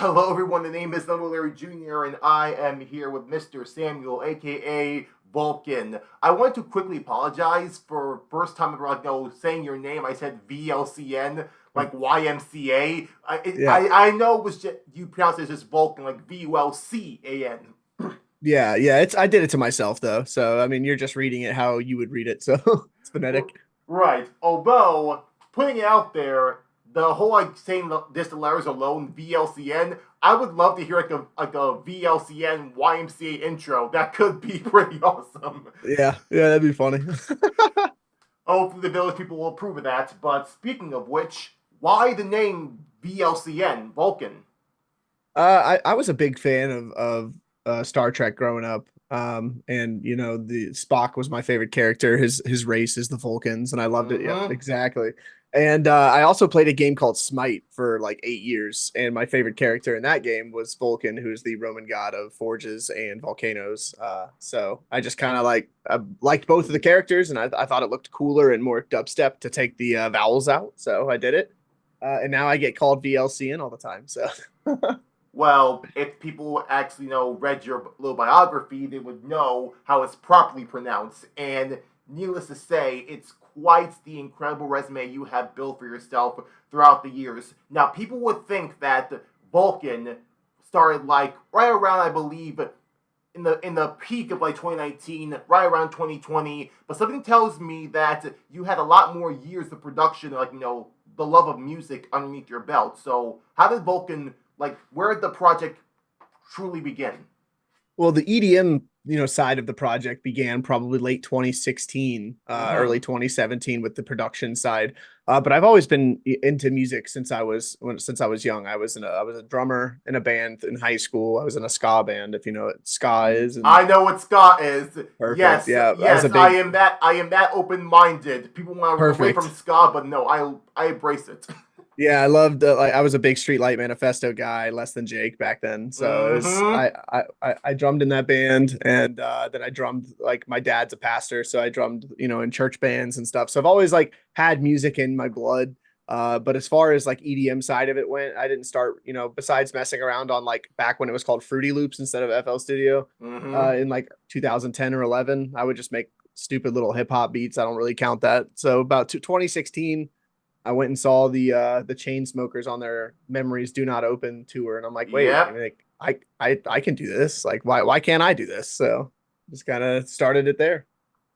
Hello, everyone. The name is Number Larry Jr., and I am here with Mr. Samuel, aka Vulcan. I want to quickly apologize for first time ever, saying your name. I said VLCN, like YMCA. Yeah. I know it was just you pronounce it as just Vulcan, like VULCAN. Yeah. I did it to myself though. So I mean, you're just reading it how you would read it. So it's phonetic. Right. Although putting it out there, the whole saying just the letters alone, VLCN. I would love to hear like a VLCN YMCA intro. That could be pretty awesome. Yeah, that'd be funny. Hopefully, the village people will approve of that. But speaking of which, why the name VLCN Vulcan? I was a big fan of Star Trek growing up. And the Spock was my favorite character. His race is the Vulcans, and I loved it. Yep, Mm-hmm. exactly. And I also played a game called Smite for like 8 years, and my favorite character in that game was Vulcan, who's the Roman god of forges and volcanoes. So I just kind of I liked both of the characters, and I thought it looked cooler and more dubstep to take the vowels out. So I did it, and now I get called VLCN all the time. So Well, if people actually read your little biography, they would know how it's properly pronounced. And needless to say, it's quite the incredible resume you have built for yourself throughout the years. Now, people would think that Vulcan started like right around, I believe, in the peak of like 2019, right around 2020. But something tells me that you had a lot more years of production, like the love of music underneath your belt. So, how did Vulcan where did the project truly begin? well, the EDM, side of the project began probably late 2016, Mm-hmm. early 2017 with the production side. But I've always been into music since I was young. I was a drummer in a band in high school. I was in a ska band, if you know what ska is, and I know what ska is. perfect. Yes, Yeah, I was yes, a I big am that. I am that open-minded. People want to away from perfect. ska, but no, I embrace it. Yeah, I loved like I was a big Streetlight Manifesto guy, less than Jake back then. So it was Mm-hmm. I drummed in that band, and then I drummed, like, my dad's a pastor, so I drummed, in church bands and stuff. So I've always like had music in my blood. But as far as like EDM side of it went, I didn't start, besides messing around on like back when it was called Fruity Loops instead of FL Studio, Mm-hmm. in like 2010 or 11. I would just make stupid little hip hop beats. I don't really count that. So about 2016, I went and saw the Chainsmokers on their Memories Do Not Open tour, and I'm like, wait, Yep. like I can do this. Like, why can't I do this? So just kind of started it there.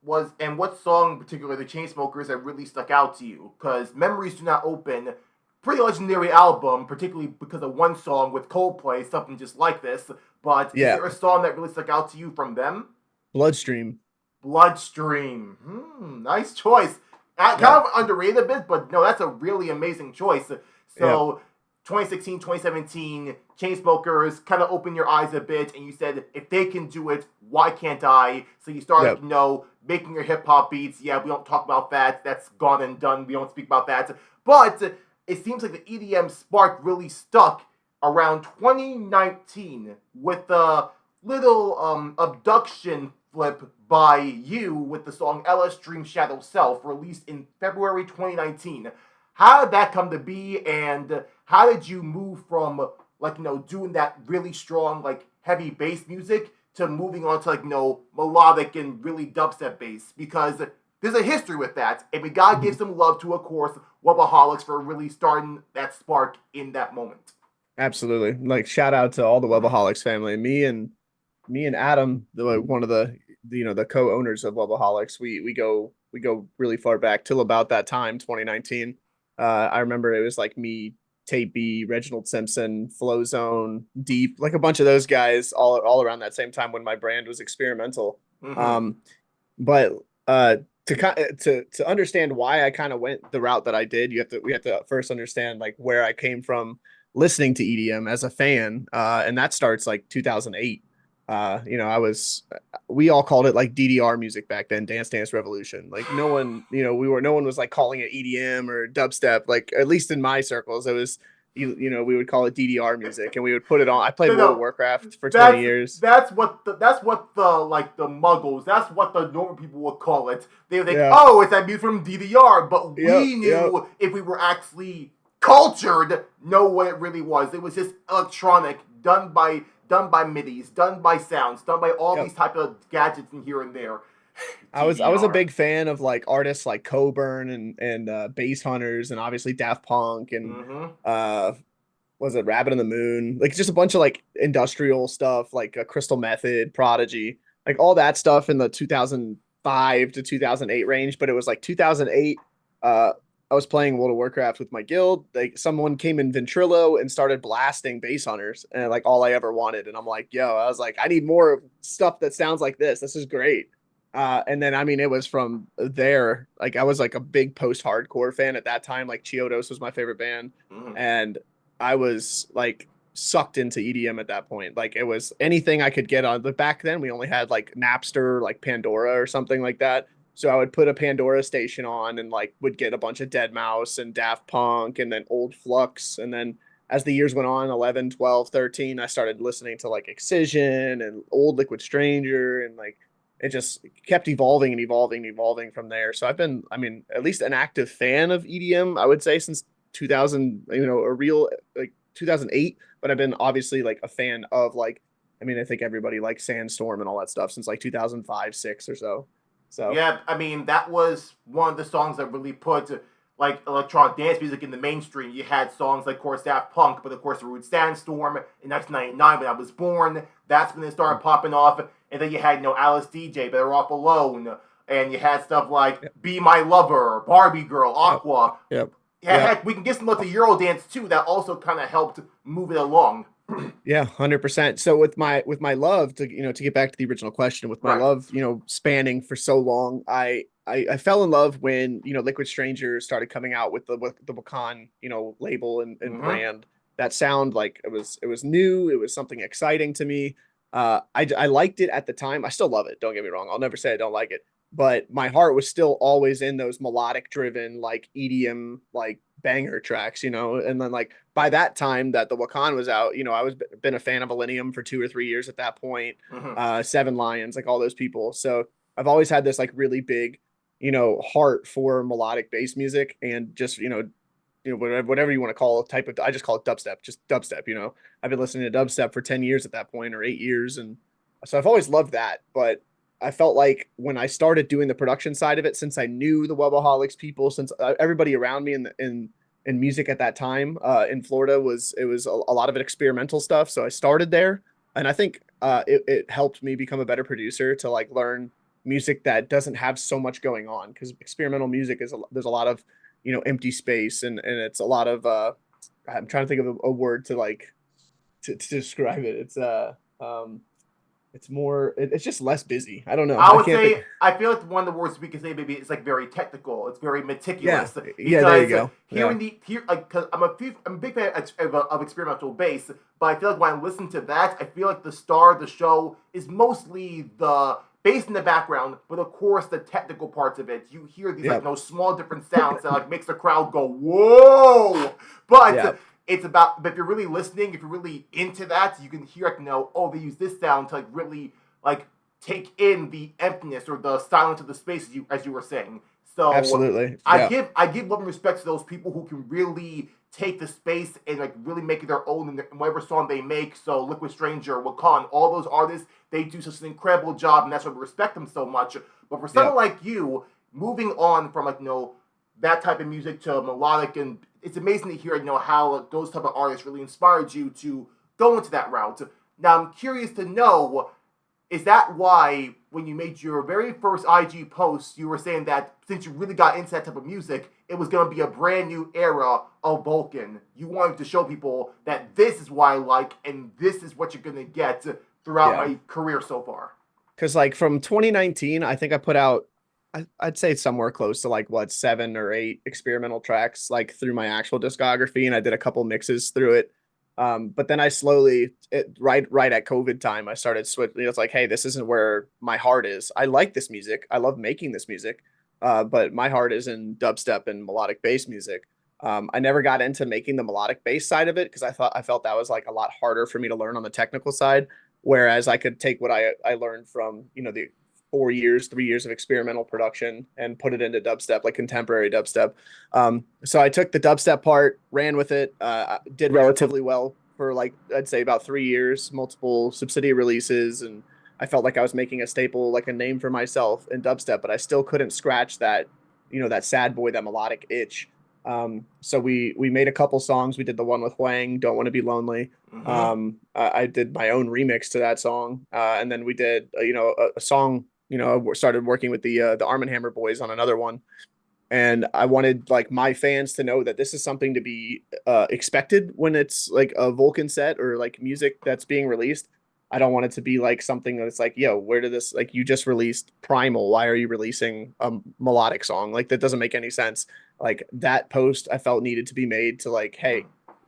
What song in particular the Chainsmokers that really stuck out to you? Because Memories Do Not Open, pretty legendary album, particularly because of one song with Coldplay, something just like this. But is Yeah, there a song that really stuck out to you from them? Bloodstream. Bloodstream. Nice choice. Kind Yeah, of underrated a bit, but no, that's a really amazing choice. yeah, So, 2016, 2017, Chainsmokers kind of opened your eyes a bit, and you said, if they can do it, why can't I? So you yeah. started, making your hip hop beats. Yeah, we don't talk about that. That's gone and done. We don't speak about that. But it seems like the EDM spark really stuck around 2019 with the little abduction flip by you with the song LS Dream Shadow Self, released in February 2019. How did that come to be, and how did you move from doing that really strong heavy bass music to moving on to melodic and really dubstep bass? Because there's a history with that, and we gotta give Mhm. some love to, of course, Webaholics for really starting that spark in that moment. Absolutely. Like, shout out to all the Webaholics family. Me and Adam, one of the co-owners of Webaholics, we go really far back till about that time, 2019. I remember it was like me, Tape B, Reginald Simpson, Flow Zone, Deep, like a bunch of those guys all around that same time when my brand was experimental. Mm-hmm. Um, but uh, to understand why I kind of went the route that I did, we have to first understand like where I came from listening to EDM as a fan, and that starts like 2008. I was we all called it like DDR music back then, Dance Dance Revolution. Like, no one was like calling it EDM or dubstep. Like, at least in my circles, it was, we would call it DDR music, and we would put it on. I played No, World of no, Warcraft for 20 that's years. that's what the the muggles, that's what the normal people would call it. They would think, Yeah. oh, it's that music from DDR, but Yep. we Yep. knew if we were actually cultured know what it really was. It was just electronic, done by MIDI's, done by sounds, done by all Yep. these type of gadgets in here and there. I was a TDR. big fan of like artists like Coburn and Bass Hunters and obviously Daft Punk and Mm-hmm. uh was it Rabbit in the Moon? Like just a bunch of like industrial stuff like Crystal Method, Prodigy, like all that stuff in the 2005 to 2008 range. But it was like 2008. Uh, I was playing World of Warcraft with my guild. Like someone came in Ventrilo and started blasting Bass Hunters, and like all I ever wanted. And I'm like, yo, I was like, I need more stuff that sounds like this. This is great. And then I mean, it was from there. Like I was like a big post-hardcore fan at that time. Like Chiodos was my favorite band, Mm-hmm. and I was like sucked into EDM at that point. Like it was anything I could get on. But back then we only had like Napster, like Pandora or something like that. So I would put a Pandora station on and like would get a bunch of Dead Mouse and Daft Punk and then Old Flux. And then as the years went on, 11, 12, 13, I started listening to like Excision and Old Liquid Stranger and like it just kept evolving and evolving and evolving from there. So I've been, I mean, at least an active fan of EDM, I would say, since 2000, a real like 2008. But I've been obviously like a fan of like, I mean, I think everybody likes Sandstorm and all that stuff since like 2005, six or so. So Yeah, I mean that was one of the songs that really put like electronic dance music in the mainstream. You had songs like, of course, Daft Punk, but of course, the root Sandstorm in 1999 when I was born. That's when it started popping off, and then you had Alice DJ, Better Off Alone, and you had stuff like yep, Be My Lover, Barbie Girl, yep, Aqua. yep, Yeah, yep. heck, we can get some of the Eurodance too. That also kind of helped move it along. Yeah, 100%. So with my love to to get back to the original question, with my Right. love, spanning for so long, I fell in love when, Liquid Stranger started coming out with the Wakan, label and Mm-hmm. brand. That sound like it was new, it was something exciting to me. I liked it at the time. I still love it. Don't get me wrong. I'll never say I don't like it, but my heart was still always in those melodic driven like EDM like banger tracks, and then like by that time that the Wakan was out, I was been a fan of Millennium for 2 or 3 years at that point. Mm-hmm. Seven Lions, like all those people. So I've always had this like really big, heart for melodic bass music and just whatever you want to call it, type of. I just call it dubstep, just dubstep. I've been listening to dubstep for 10 years at that point, or 8 years, and so I've always loved that. But I felt like when I started doing the production side of it, since I knew the Webaholics people, since everybody around me in music at that time in Florida was a lot of it experimental stuff. So I started there, and I think it helped me become a better producer to like learn music that doesn't have so much going on, because experimental music there's a lot of empty space, and it's a lot of I'm trying to think of a word to like to describe it. Um it's more it's just less busy. I don't know. I I would can't think. say I feel like one of the words we can say maybe it's like very technical. It's very Yeah, meticulous yeah, there you because go. Yeah, hearing the here because I'm a big fan of experimental bass, but I feel like when I listen to that, I feel like the star of the show is mostly the bass in the background, but of course the technical parts of it. You hear these like yeah, no small different sounds that like makes the crowd go whoa, yeah, but. It's about, but if you're really listening, if you're really into that, you can hear, like, oh, they use this sound to like really like take in the emptiness or the silence of the space as you were saying. So absolutely. I Yeah, give I give love and respect to those people who can really take the space and like really make it their own in whatever song they make. So Liquid Stranger, Wakan, all those artists, they do such an incredible job, and that's why we respect them so much. But for yeah, someone like you, moving on from like that type of music to melodic, and it's amazing to hear how like, those type of artists really inspired you to go into that route. Now I'm curious to know, is that why when you made your very first IG post, you were saying that since you really got into that type of music, it was going to be a brand new era of Vulcan? You wanted to show people that this is what I like and this is what you're going to get throughout yeah. my career so far. Because like from 2019, I think I put out, I'd say somewhere close to like what 7 or 8 experimental tracks like through my actual discography, and I did a couple mixes through it. But then I slowly, right at COVID time, I started switching. It's like, hey, this isn't where my heart is. I like this music. I love making this music, but my heart is in dubstep and melodic bass music. I never got into making the melodic bass side of it because I felt that was like a lot harder for me to learn on the technical side. Whereas I could take what I learned from 4 years, 3 years of experimental production and put it into dubstep, like contemporary dubstep. So I took the dubstep part, ran with it, did relatively well for like I'd say about 3 years, multiple Subsidia releases, and I felt like I was making a staple, like a name for myself in dubstep, but I still couldn't scratch that, that sad boy, that melodic itch. So we made a couple songs. We did the one with Huang, "Don't Want to Be Lonely." Mm-hmm. I did my own remix to that song, and then we did a song. I started working with the Arm& Hammer boys on another one, and I wanted like my fans to know that this is something to be expected when it's like a Vulcan set or like music that's being released. I don't want it to be like something that's like, yo, where did this, like, you just released Primal, why are you releasing a melodic song? Like, that doesn't make any sense. Like, that post I felt needed to be made to like, hey,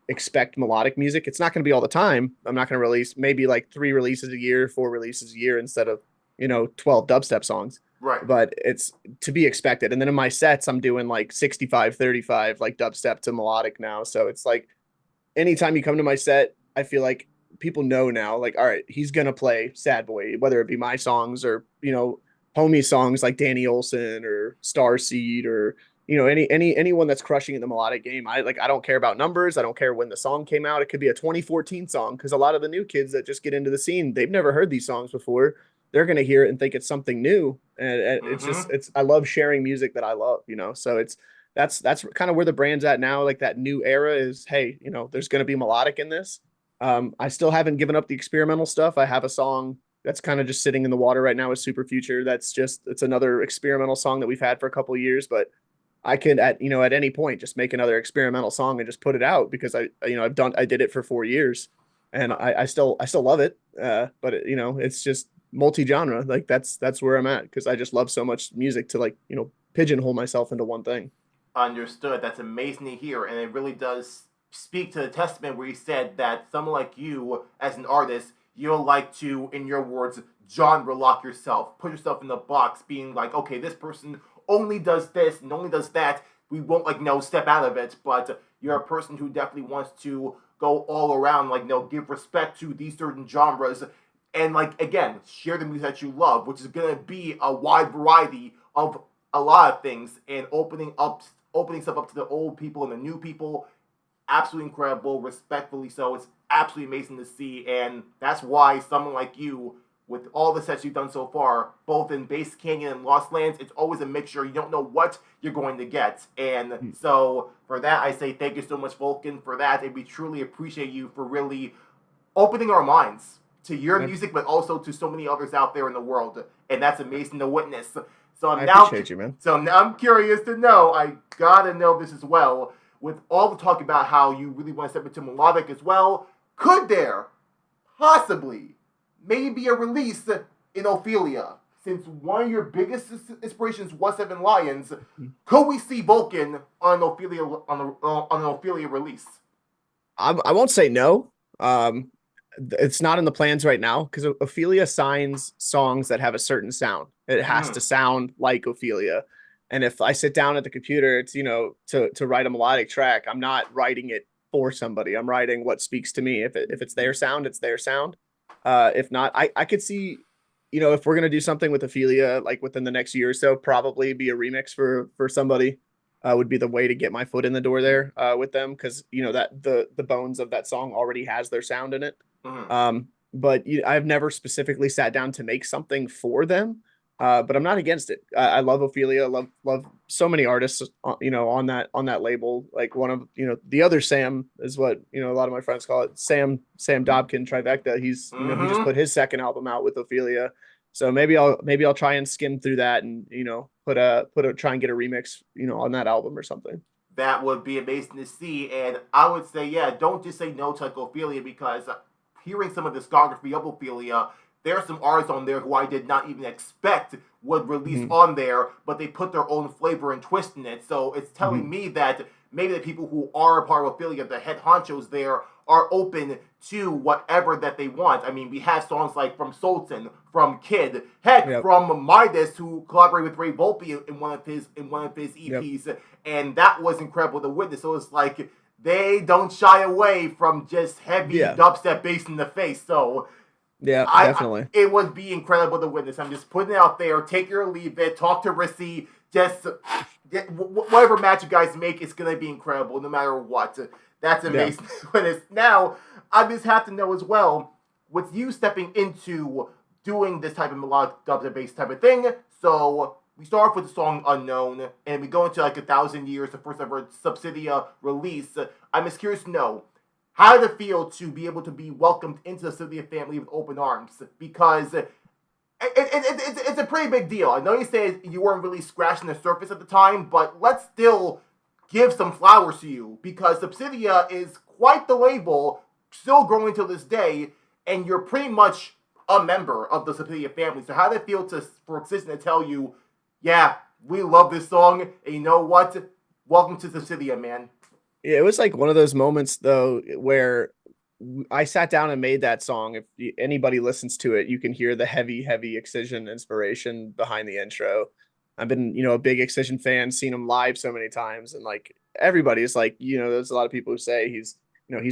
expect melodic music. It's not going to be all the time. I'm not going to release maybe like 3 releases a year, 4 releases a year instead of 12 dubstep songs, Right. but it's to be expected. And then in my sets, I'm doing like 65-35, like dubstep to melodic now. So it's like anytime you come to my set, I feel like people know now, like, all right, he's gonna play sad boy, whether it be my songs or homie songs like Danny Olson or Starseed or anyone that's crushing in the melodic game. I don't care about numbers. I don't care when the song came out. It could be a 2014 song, because a lot of the new kids that just get into the scene, they've never heard these songs before. They're gonna hear it and think it's something new, and it's just, Mm-hmm. I love sharing music that I love, so that's kind of where the brand's at now. Like, that new era is, hey, there's going to be melodic in this. I still haven't given up the experimental stuff. I have a song that's kind of just sitting in the water right now with Super Future. It's another experimental song that we've had for a couple of years, but I could at any point just make another experimental song and just put it out, because I did it for 4 years, and I still love it. But it's just multi-genre. Like, that's where I'm at, because I just love so much music to like, pigeonhole myself into one thing. Understood. That's amazing to hear, and it really does speak to the testament where you said that someone like you, as an artist, you like to, in your words, genre lock yourself, put yourself in the box, being like, okay, this person only does this and only does that. We won't step out of it, but you're a person who definitely wants to go all around, give respect to these certain genres, and again, share the music that you love, which is gonna be a wide variety of a lot of things, and opening stuff up to the old people and the new people. Absolutely incredible, respectfully so. It's absolutely amazing to see, and that's why someone like you, with all the sets you've done so far, both in Base Canyon and Lost Lands, it's always a mixture. You don't know what you're going to get. And so for that, I say thank you so much, Vulcan, for that. And we truly appreciate you for really opening our minds to your music, but also to so many others out there in the world. And that's amazing to witness. So I appreciate you, man. So now I'm curious to know. I gotta know this as well. With all the talk about how you really want to step into melodic as well, could there possibly maybe a release in Ophelia? Since one of your biggest inspirations was Seven Lions, could we see Vulcan on an Ophelia release? I won't say no. It's not in the plans right now, because Ophelia signs songs that have a certain sound. It has to sound like Ophelia. And if I sit down at the computer, it's, to write a melodic track, I'm not writing it for somebody. I'm writing what speaks to me. If it's their sound, it's their sound. If not, I could see, if we're going to do something with Ophelia, like within the next year or so, probably be a remix for somebody. Would be the way to get my foot in the door there with them, because that the bones of that song already has their sound in it. But I've never specifically sat down to make something for them. But I'm not against it. I love Ophelia. Love so many artists, on that label. Like, one of the other Sam is what a lot of my friends call it. Sam Dobkin trifecta. He's he just put his second album out with Ophelia. So maybe I'll try and skim through that and try and get a remix on that album or something. That would be amazing to see, and I would say, yeah, don't just say no to Ophelia, because hearing some of the discography of Ophelia, there are some artists on there who I did not even expect would release on there, but they put their own flavor and twist in it. So it's telling me that maybe the people who are a part of Ophelia, the head honchos there, are open to whatever that they want. I mean, we have songs like from Sultan, from Kid, heck, from Midas, who collaborated with Ray Volpe in one of his EPs, and that was incredible to witness. So it's like they don't shy away from just heavy dubstep bass in the face. So Yeah, I definitely. it would be incredible to witness. I'm just putting it out there. Take it or leave it. Talk to Rissy. Just whatever match you guys make, it's gonna be incredible, no matter what. That's Yeah. amazing. When it's now, I just have to know as well, with you stepping into doing this type of melodic dubstep based type of thing. So we start off with the song Unknown, and we go into like 1,000 years, the first ever Subsidia release. I'm just curious to know, how did it feel to be able to be welcomed into the Subsidia family with open arms? Because it's a pretty big deal. I know you say you weren't really scratching the surface at the time, but let's still give some flowers to you, because Subsidia is quite the label, still growing to this day, and you're pretty much a member of the Subsidia family. So how did it feel for Excision to tell you, yeah, we love this song, and you know what? Welcome to Subsidia, man. Yeah, it was like one of those moments though where I sat down and made that song. If anybody listens to it, you can hear the heavy Excision inspiration behind the intro. I've been, a big Excision fan, seen him live so many times, and like everybody is like, there's a lot of people who say he's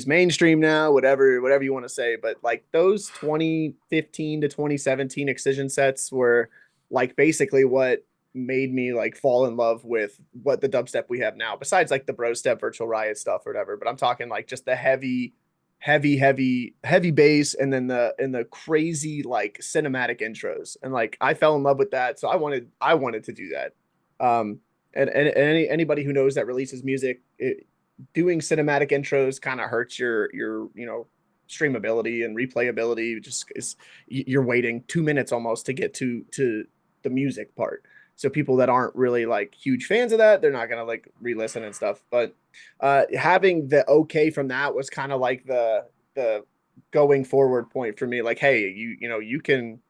mainstream now, whatever you want to say, but like those 2015 to 2017 Excision sets were like basically what made me like fall in love with what the dubstep we have now, besides like the bro step virtual riot stuff or whatever. But I'm talking like just the heavy bass, and then the crazy like cinematic intros, and like I fell in love with that, so I wanted to do that. And anybody who knows that releases music, doing cinematic intros kind of hurts your streamability and replayability. Just is, you're waiting 2 minutes almost to get to the music part. So people that aren't really like huge fans of that, they're not gonna like re-listen and stuff. But having the okay from that was kind of like the going forward point for me. Like, hey, you can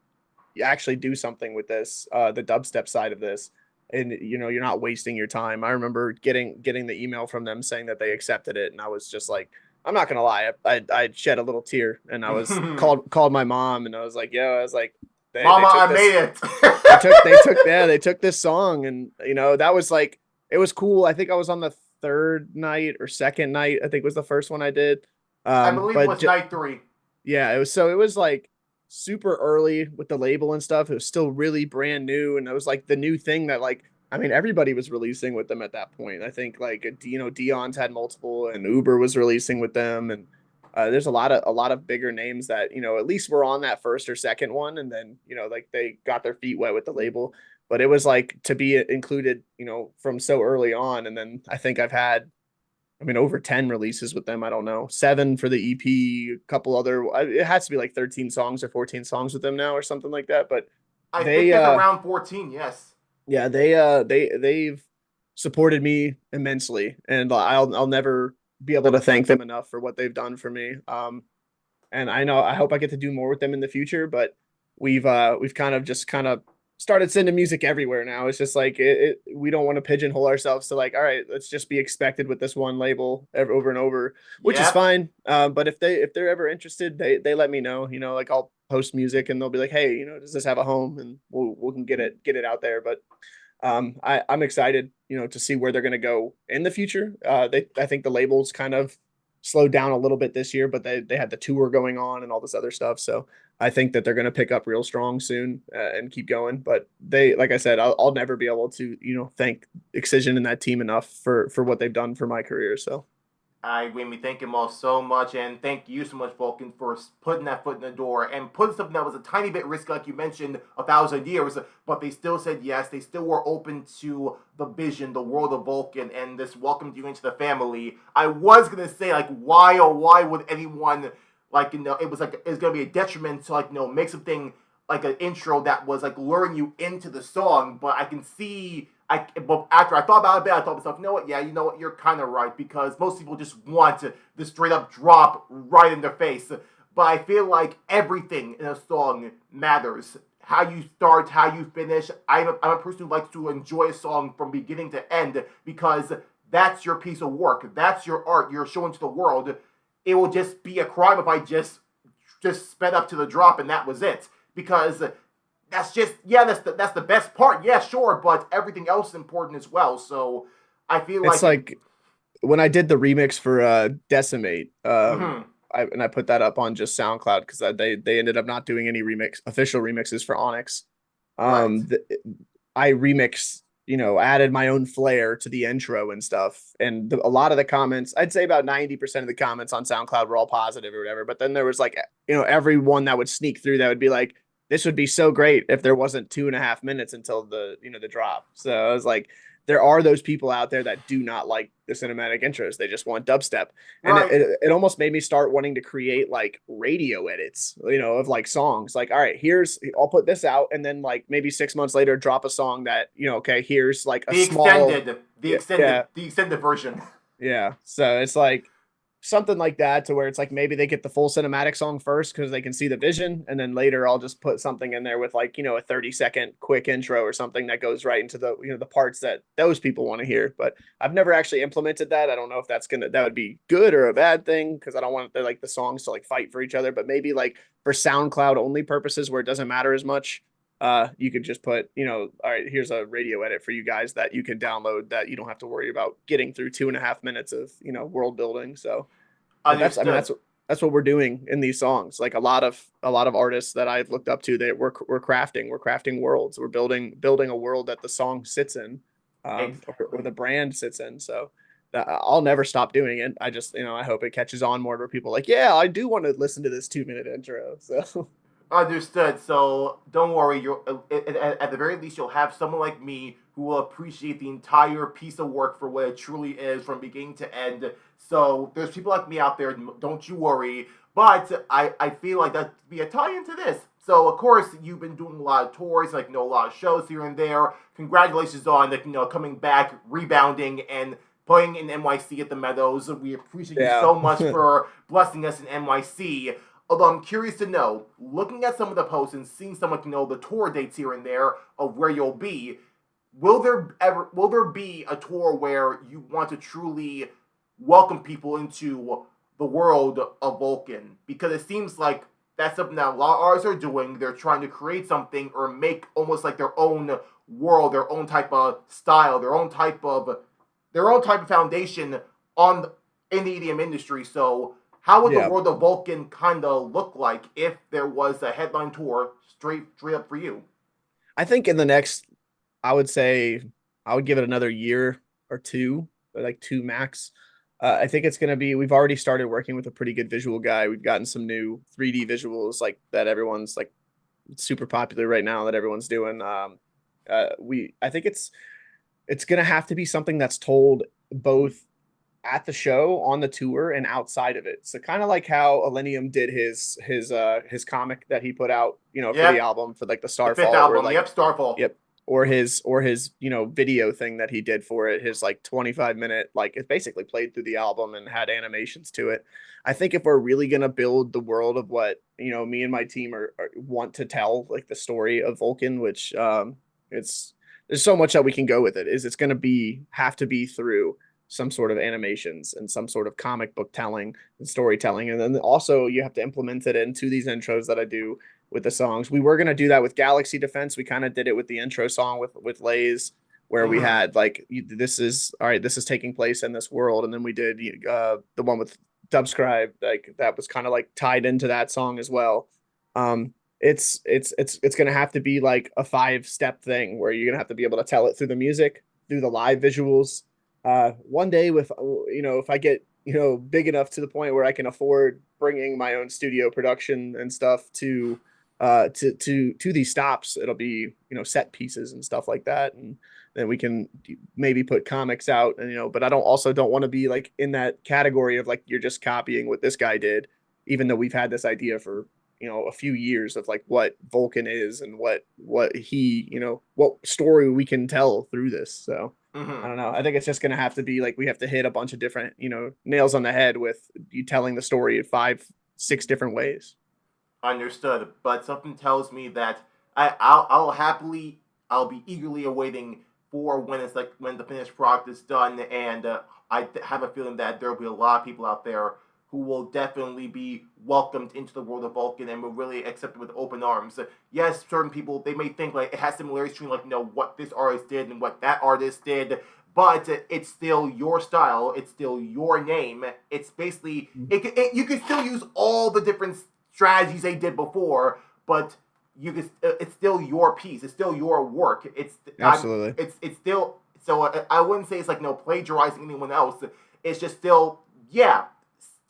actually do something with this, the dubstep side of this, and you're not wasting your time. I remember getting the email from them saying that they accepted it, and I was just like, I'm not gonna lie, I shed a little tear, and I was called my mom, and I was like, I was like, they Mama, took I this made it. they took this song, and that was like, it was cool. I think I was on the third night or second night. I think was the first one I did. I believe it But was night three. yeah, it was like super early with the label and stuff. It was still really brand new, and it was like the new thing that, like, I mean, everybody was releasing with them at that point. I think like Dion's had multiple, and Uber was releasing with them, and there's a lot of bigger names that at least were on that first or second one, and then like they got their feet wet with the label. But it was like to be included from so early on, and then I think I've had, I mean, over 10 releases with them. I don't know, 7 for the EP, a couple other, it has to be like 13 songs or 14 songs with them now or something like that. But I think they, it's around 14, yes. yeah, they've supported me immensely, and I'll never be able to thank them enough for what they've done for me. And I hope I get to do more with them in the future, but we've kind of started sending music everywhere now. It's just like we don't want to pigeonhole ourselves to like, all right, let's just be expected with this one label over and over, which is Yep. fine. But if they're ever interested, they let me know. Like I'll post music, and they'll be like, hey, does this have a home? And we can get it out there. But I'm excited, to see where they're going to go in the future. I think the labels kind of slowed down a little bit this year, but they had the tour going on and all this other stuff. So I think that they're going to pick up real strong soon, and keep going. But like I said, I'll never be able to, thank Excision and that team enough for what they've done for my career. So I agree. We thank him all so much, and thank you so much, Vulcan, for putting that foot in the door and putting something that was a tiny bit risky, like you mentioned, 1,000 years. But they still said yes. They still were open to the vision, the world of Vulcan, and this welcomed you into the family. I was gonna say, like, why, oh why would anyone, like, it was like it's gonna be a detriment to, like, make something like an intro that was like luring you into the song. But I can see, but after I thought about it a bit, I thought to myself, you know what? Yeah, you know what? You're kind of right, because most people just want the straight up drop right in their face. But I feel like everything in a song matters. How you start, how you finish. I'm a person who likes to enjoy a song from beginning to end, because that's your piece of work. That's your art. You're showing to the world. It will just be a crime if I just sped up to the drop and that was it, because that's just, yeah, that's the best part. Yeah, sure, but everything else is important as well. So I feel it's like like when I did the remix for Decimate, mhm. I put that up on just SoundCloud because they ended up not doing any official remixes for Onyx. Right. Um, the, I remixed, added my own flair to the intro and stuff. And a lot of the comments, I'd say about 90% of the comments on SoundCloud were all positive or whatever. But then there was like, everyone that would sneak through that would be like, this would be so great if there wasn't 2.5 minutes until the drop. So I was like, there are those people out there that do not like the cinematic intros. They just want dubstep. And Right. it almost made me start wanting to create like radio edits, of like songs. Like, all right, I'll put this out, and then like maybe 6 months later, drop a song that, okay, here's like a The small, extended, the yeah, extended, yeah, the extended version. yeah. So it's like something like that, to where it's like maybe they get the full cinematic song first because they can see the vision, and then later I'll just put something in there with like, a 30-second quick intro or something that goes right into the, the parts that those people want to hear. But I've never actually implemented that. I don't know if that would be good or a bad thing, because I don't want the songs to like fight for each other. But maybe like for SoundCloud only purposes, where it doesn't matter as much, you could just put, all right, here's a radio edit for you guys that you can download, that you don't have to worry about getting through 2.5 minutes of, world building. So, but Understood. that's what we're doing in these songs. Like a lot of artists that I've looked up to, that we're crafting worlds. We're building a world that the song sits in, or Exactly. the brand sits in. So I'll never stop doing it. I just, I hope it catches on more, where people are like, yeah, I do want to listen to this 2 minute intro. So Understood. So don't worry. At the very least, you'll have someone like me who will appreciate the entire piece of work for what it truly is, from beginning to end. So there's people like me out there. Don't you worry. But I feel like that'd be a tie into this. So of course you've been doing a lot of tours, like, a lot of shows here and there. Congratulations on, like, coming back, rebounding, and playing in NYC at the Meadows. We appreciate you yeah. so much for blessing us in NYC. Although I'm curious to know, looking at some of the posts and seeing some of, the tour dates here and there of where you'll be, will there be a tour where you want to truly welcome people into the world of Vulcan? Because it seems like that's something that a lot of artists are doing. They're trying to create something or make almost like their own world, their own type of style, their own type of foundation on in the EDM industry. So how would the Yeah. world of Vulcan kind of look like if there was a headline tour straight up for you? I think in the next, I would say, I would give it another year or two, or like two max. I think it's going to be, we've already started working with a pretty good visual guy. We've gotten some new 3D visuals like that everyone's like super popular right now, that everyone's doing. I think it's going to have to be something that's told both at the show, on the tour, and outside of it. So kind of like how Millennium did his comic that he put out, for the Yep, album, for like the the fifth Starfall, where album. like, Yep, Starfall. yep, or his video thing that he did for it, his like 25-minute, like it basically played through the album and had animations to it. I think if we're really gonna build the world of what, me and my team want to tell, like the story of Vulcan, which it's there's so much that we can go with it. It's gonna have to be through some sort of animations and some sort of comic book telling and storytelling, and then also you have to implement it into these intros that I do with the songs. We were gonna do that with Galaxy Defense. We kind of did it with the intro song with Lays, where we Mm-hmm. had like, this is all right, this is taking place in this world, and then we did the one with Dubscribe, like that was kind of like tied into that song as well. It's gonna have to be like a 5 step thing, where you're gonna have to be able to tell it through the music, through the live visuals. One day, with if I get big enough to the point where I can afford bringing my own studio production and stuff to these stops, it'll be set pieces and stuff like that, and then we can maybe put comics out, and but I don't want to be like in that category of like, you're just copying what this guy did, even though we've had this idea for a few years of like what Vulcan is, and what he what story we can tell through this. So I Mm-hmm. don't know. I think it's just gonna have to be like, we have to hit a bunch of different, nails on the head with you telling the story in 5, 6 different ways. Understood. But something tells me that I'll be eagerly awaiting for when the finished product is done, and I have a feeling that there will be a lot of people out there who will definitely be welcomed into the world of Vulcan and will really accept it with open arms. Yes, certain people, they may think like it has similarities between, like, what this artist did and what that artist did. but it's still your style. It's still your name. It's basically you can still use all the different strategies they did before, but you can. It's still your piece. It's still your work. Absolutely. It's still. So I wouldn't say it's like no plagiarizing anyone else. It's just still yeah.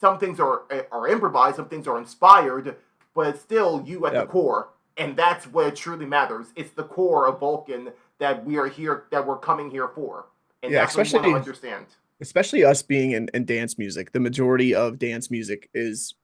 Some things are improvised. Some things are inspired, but it's still you at the Yep. core, and that's what it truly matters. It's the core of Vulcan that we are here, that we're coming here for, and Yeah, that's what we want to especially understand. especially us being in dance music. The majority of dance music is,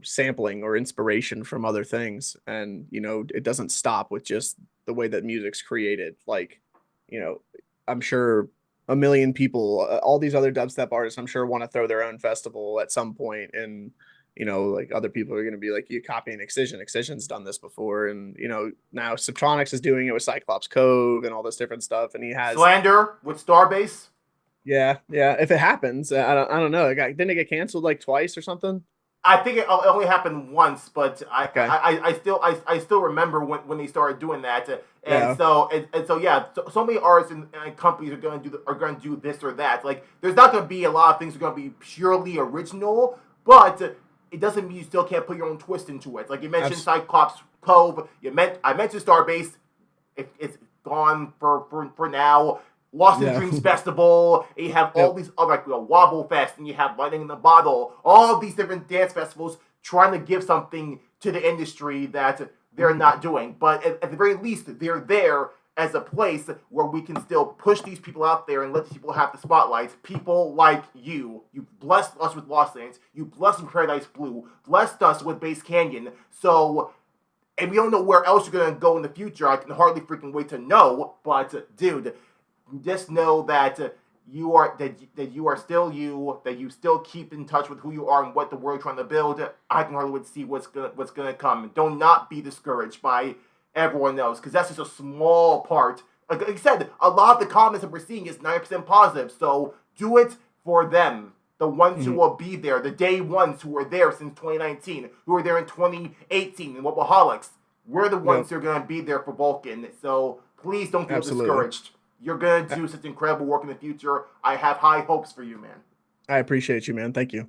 sampling or inspiration from other things. And, it doesn't stop with just the way that music's created. Like, you know, I'm sure a million people, all these other dubstep artists, I'm sure want to throw their own festival at some point. And, like other people are going to be like, you copying Excision. Excision's done this before. And, now Subtronics is doing it with Cyclops Cove and all this different stuff. And he has, Slander with Starbase. yeah, yeah. If it happens, I don't know. Didn't it get canceled like twice or something? I think it only happened once, but Okay. I still remember when they started doing that, and Yeah. so yeah, so many artists and companies are going to do this or that. Like there's not going to be a lot of things that are going to be purely original, but it doesn't mean you still can't put your own twist into it. Like you mentioned Abs- Cyclops Cove, I mentioned Starbase. It's gone for now. Lost in yeah. Dreams Festival. And you have all Yep. these other like Wobble Fest, and you have Lightning in the Bottle. All of these different dance festivals trying to give something to the industry that they're not doing. But at the very least, they're there as a place where we can still push these people out there and let these people have the spotlight. People like you. You blessed us with Lost Lands. You blessed us with Paradise Blue. Blessed us with Bass Canyon. So and we don't know where else you're gonna go in the future. I can hardly freaking wait to know. But dude, just know that you are still you. That you still keep in touch with who you are and what the world's trying to build. I can hardly wait to see what's gonna come. Do not be discouraged by everyone else because that's just a small part. Like I said, a lot of the comments that we're seeing is 90% positive. So do it for them. The ones who Mhm. will be there, the day ones who were there since 2019, who were there in 2018, and Wobaholics. We're the ones Yep. who are going to be there for Vulcan. So please don't feel Absolutely. discouraged. You're going to I do such incredible work in the future. I have high hopes for you, man. I appreciate you, man. Thank you.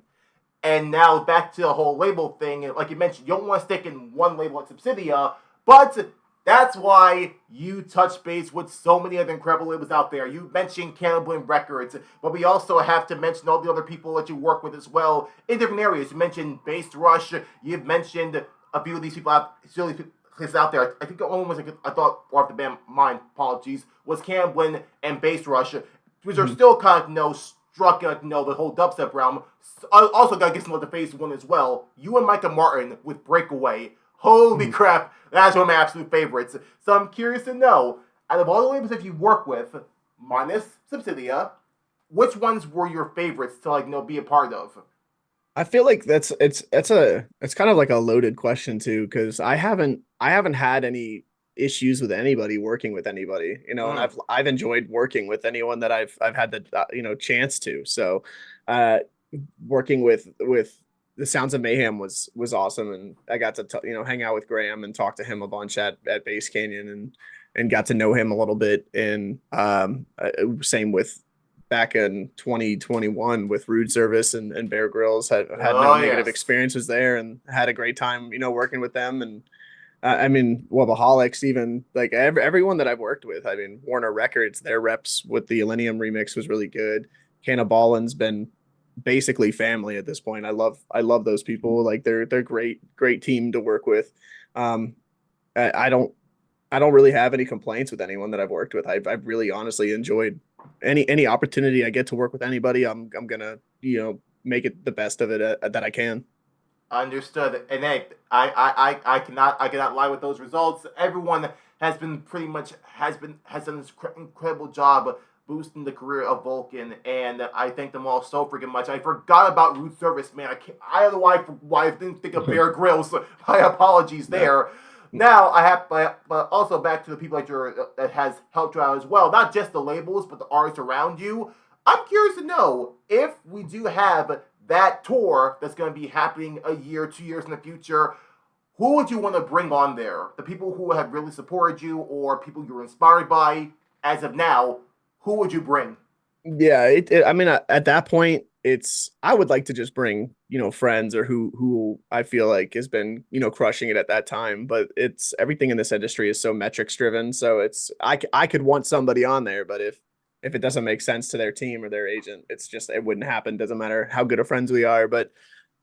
And now back to the whole label thing. Like you mentioned, you don't want to stick in one label like Subsidia, but that's why you touch base with so many other incredible labels out there. You mentioned Cannibal Records, but we also have to mention all the other people that you work with as well in different areas. You mentioned Bass Rush. You've mentioned a few of these people out there. I think the only ones I thought off the band, mine, apologies, was Cannibal and Bass Rush, which are Mhm. still kind of struck the whole dubstep realm. I also got to get some of the phase one as well. You and Micah Martin with Breakaway. Holy Mhm. crap, that's one of my absolute favorites. So I'm curious to know, out of all the labels that you work with, minus Subsidia, which ones were your favorites to be a part of? I feel like it's kind of like a loaded question too, because I haven't had any issues with anybody working with anybody, and Mm. I've enjoyed working with anyone that I've had the chance to. So, uh, working with the Sounds of Mayhem was awesome, and I got to hang out with Graham and talk to him a bunch at Base Canyon and got to know him a little bit. And same with back in 2021 with Rude Service and Bear Grylls had no Oh negative yes. experiences there and had a great time, working with them. And I mean, Wobaholics, even like everyone that I've worked with. I mean, Warner Records, their reps with the Millennium remix was really good. Cannaballin's been basically family at this point. I love those people. Like they're great team to work with. Um, I don't really have any complaints with anyone that I've worked with. I've really honestly enjoyed any opportunity I get to work with anybody. I'm gonna make it the best of it that I can. Understood. And hey, I cannot lie with those results. Everyone has been pretty much has done this incredible job boosting the career of Vulcan, and I thank them all so freaking much. I forgot about Root Service, man. I don't know why I didn't think of Bear Grylls. My apologies No. there. Now I have, but also back to the people that has helped you out as well. Not just the labels, but the artists around you. I'm curious to know if we do have that tour that's going to be happening a year, 2 years in the future. Who would you want to bring on there? The people who have really supported you, or people you're inspired by as of now? Who would you bring? Yeah, I mean, at that point, I would like to just bring, friends or who I feel like has been, crushing it at that time. But it's everything in this industry is so metrics driven. So I could want somebody on there, but if it doesn't make sense to their team or their agent, it wouldn't happen. Doesn't matter how good of friends we are. But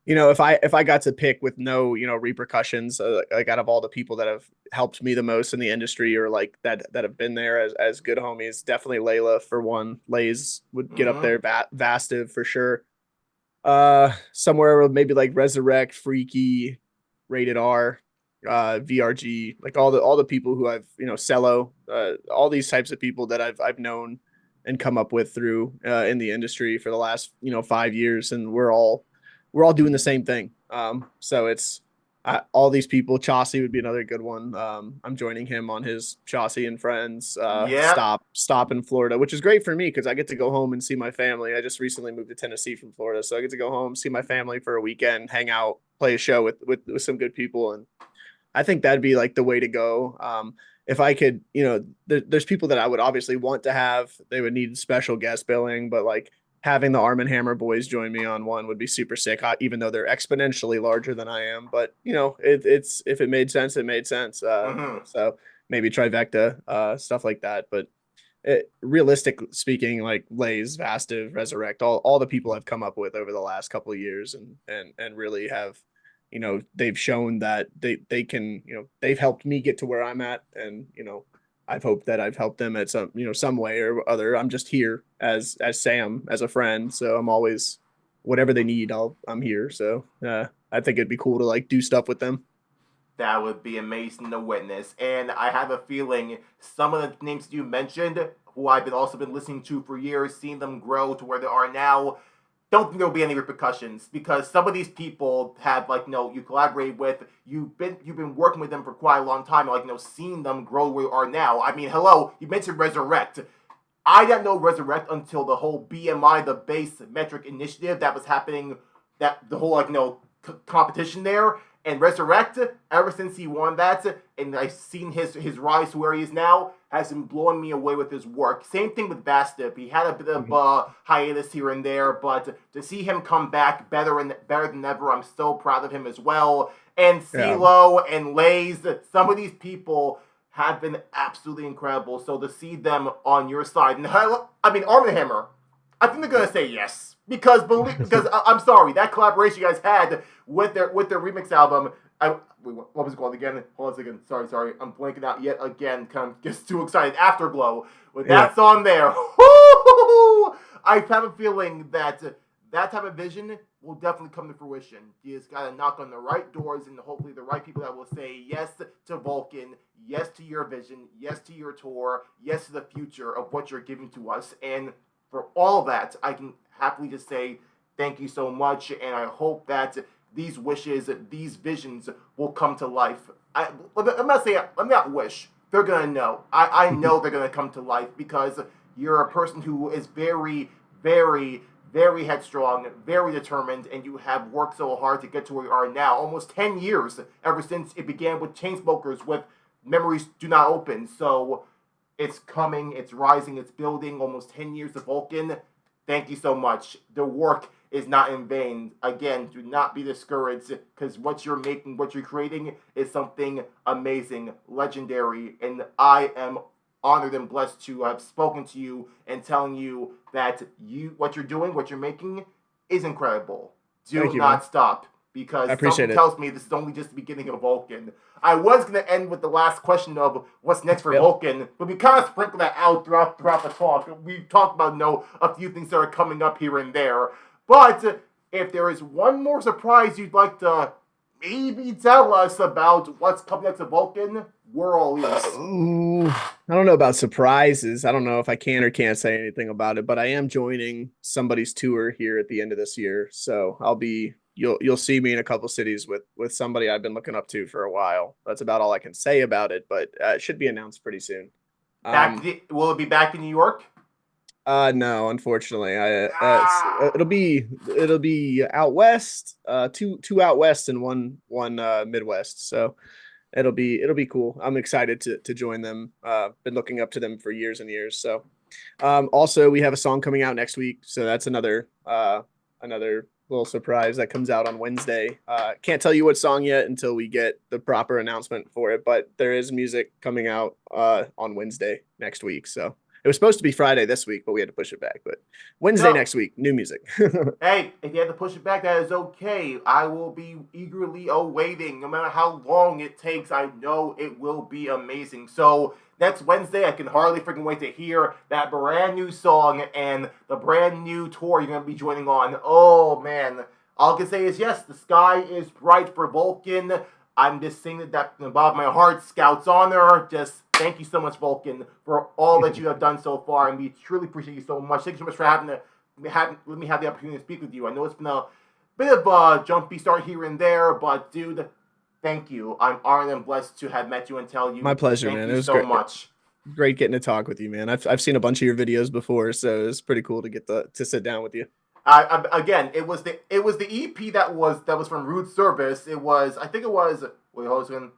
if I got to pick with no, repercussions, like out of all the people that have helped me the most in the industry or like that have been there as good homies, definitely Layla for one. Lay's would get up Mm-hmm. there, Vastive for sure. Somewhere maybe like Resurrect, Freaky, Rated R, VRG, like all the people who I've Cello, all these types of people that I've known and come up with through in the industry for the last 5 years, and we're all doing the same thing. So it's all these people. Chauncey would be another good one. I'm joining him on his Chauncey and Friends Yeah. stop in Florida, which is great for me because I get to go home and see my family. I just recently moved to Tennessee from Florida, so I get to go home, see my family for a weekend, hang out, play a show with some good people, and I think that'd be like the way to go. If I could, there's people that I would obviously want to have. They would need special guest billing, but like having the Arm and Hammer boys join me on one would be super sick. Even though they're exponentially larger than I am, but it's if it made sense, it made sense. Mm-hmm. So maybe trifecta, stuff like that. But realistic speaking, like Lays, Vastive, Resurrect, all the people I've come up with over the last couple of years, and really have, they've shown that they can, they've helped me get to where I'm at, and I've hoped that I've helped them at some way or other. I'm just here as Sam, as a friend, so I'm always whatever they need. I'm here. So I think it'd be cool to like do stuff with them. That would be amazing to witness. And I have a feeling some of the names you mentioned, who I've been listening to for years, seeing them grow to where they are now, don't think there'll be any repercussions because some of these people have like you collaborate with, you've been working with them for quite a long time, like seeing them grow where you are now. I mean, hello, you mentioned Resurrect. I didn't know Resurrect until the whole BMI, the base metric initiative that was happening, that the whole competition there. And Resurrect, ever since he won that, and I've seen his rise to where he is now, has been blowing me away with his work. Same thing with Bastip. He had a bit of Mhm. hiatus here and there, but to see him come back better than ever, I'm so proud of him as well. And Yeah. CeeLo and Lays, some of these people have been absolutely incredible. So to see them on your side, and I mean Arm & Hammer, I think they're gonna say yes because I'm sorry, that collaboration you guys had with their remix album. What was it called again? Hold on a second. Sorry, I'm blanking out yet again. Kind of gets too excited. Afterglow with Yeah. that song there. I have a feeling that that type of vision will definitely come to fruition. You just gotta knock on the right doors and hopefully the right people that will say yes to Vulcan, yes to your vision, yes to your tour, yes to the future of what you're giving to us. And for all that, I can happily just say thank you so much, and I hope that these wishes, these visions will come to life. I'm not saying, I'm not wish. They're gonna know. I know they're gonna come to life because you're a person who is very, very, very headstrong, very determined, and you have worked so hard to get to where you are now. Almost 10 years ever since it began with Chainsmokers, with Memories Do Not Open. So it's coming, it's rising, it's building. Almost 10 years of Vulcan. Thank you so much. The work is not in vain. Again, do not be discouraged because what you're making, what you're creating is something amazing, legendary, and I am honored and blessed to have spoken to you and telling you that what you're doing, what you're making is incredible. Thank Do you, man. not stop I because something appreciate it. tells me this is only just the beginning of Vulcan. I was gonna end with the last question of what's next for Yep. Vulcan, but we kind of sprinkled that out throughout the talk. We talked about a few things that are coming up here and there. But if there is one more surprise you'd like to maybe tell us about what's coming next to Vulcan, we're all ears. I don't know about surprises. I don't know if I can or can't say anything about it, but I am joining somebody's tour here at the end of this year. So you'll see me in a couple cities with somebody I've been looking up to for a while. That's about all I can say about it, but it should be announced pretty soon. Back, Um, will it be back in New York? no, unfortunately, Ah, it'll be out west, two out west and one Midwest. So it'll be cool. I'm excited to join them. Been looking up to them for years and years. So Also, we have a song coming out next week, so that's another little surprise that comes out on Wednesday. Can't tell you what song yet until we get the proper announcement for it, but there is music coming out on Wednesday next week. So it was supposed to be Friday this week, but we had to push it back. But Wednesday No. next week, new music. Hey, if you have to push it back, that is okay. I will be eagerly awaiting. No matter how long it takes, I know it will be amazing. So, next Wednesday, I can hardly freaking wait to hear that brand new song and the brand new tour you're going to be joining on. Oh, man. All I can say is yes, the sky is bright for Vulcan. I'm just singing that from the bottom of my heart. Scout's honor. Just thank you so much, Vulcan, for all that you have done so far. And we truly appreciate you so much. Thank you so much for let me have the opportunity to speak with you. I know it's been a bit of a jumpy start here and there, but dude, thank you. I'm honored and blessed to have met you and tell you. My pleasure, thank man. you It was so great. much. Great getting to talk with you, man. I've seen a bunch of your videos before, so it's pretty cool to get to sit down with you. Again, it was the EP that was from Rude Service. It was, I think it was, wait, Hosen.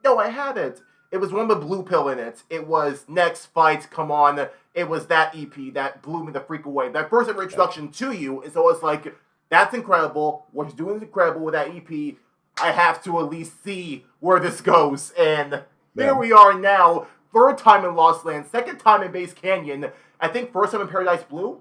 No, I had it. It was one with Blue Pill in it. It was Next Fight, Come On. It was that EP that blew me the freak away. That first ever introduction to you, and so it's like, that's incredible. What you're doing is incredible with that EP. I have to at least see where this goes. And here we are now, third time in Lost Land, second time in Base Canyon. I think first time in Paradise Blue.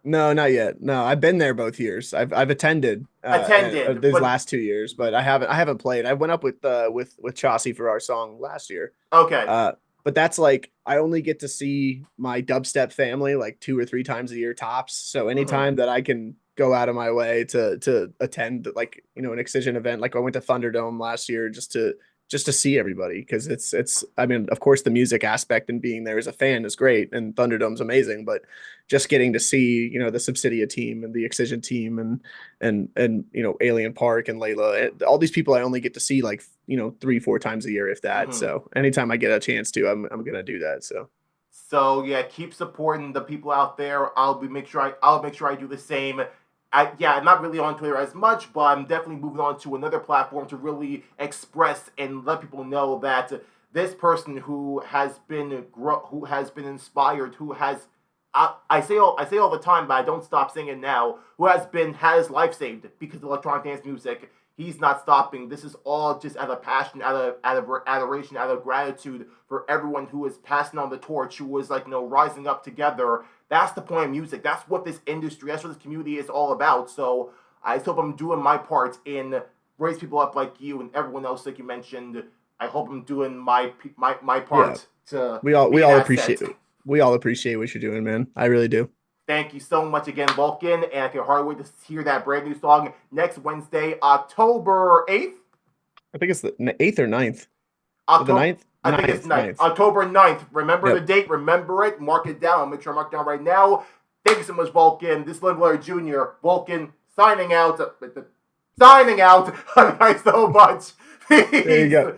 No, not yet. No, I've been there both years. I've attended these last 2 years, but I haven't played. I went up with Chaucy for our song last year. Okay. But that's like I only get to see my dubstep family like 2 or 3 times a year tops. So anytime that I can go out of my way to attend like an Excision event, like I went to Thunderdome last year just to see everybody, because it's I mean, of course the music aspect and being there as a fan is great and Thunderdome's amazing, but just getting to see the Subsidia team and the Excision team and Alien Park and Layla, all these people I only get to see like 3-4 times a year, if that. So anytime I get a chance to, I'm gonna do that. So yeah, keep supporting the people out there. I'll make sure I do the same. I'm not really on Twitter as much, but I'm definitely moving on to another platform to really express and let people know that this person who has been inspired, who has I say all the time, but I don't stop saying it now, who has had his life saved because of electronic dance music. He's not stopping. This is all just out of passion, out of adoration, out of gratitude for everyone who is passing on the torch, who was rising up together. That's the point of music. That's what this industry, that's what this community is all about. So I just hope I'm doing my part in raise people up like you and everyone else, like you mentioned. I hope I'm doing my part to. We all appreciate it. We all appreciate what you're doing, man. I really do. Thank you so much again, Vulcan, and I can hardly wait to hear that brand new song next Wednesday, October 8th. I think it's the 8th or 9th. October, the 9th? I think it's 9th. October 9th. Remember the date. Remember it. Mark it down. I'll make sure I mark it down right now. Thank you so much, Vulcan. This is Lynn Blair Jr. Vulcan signing out. Signing out. Thanks so much. There you go.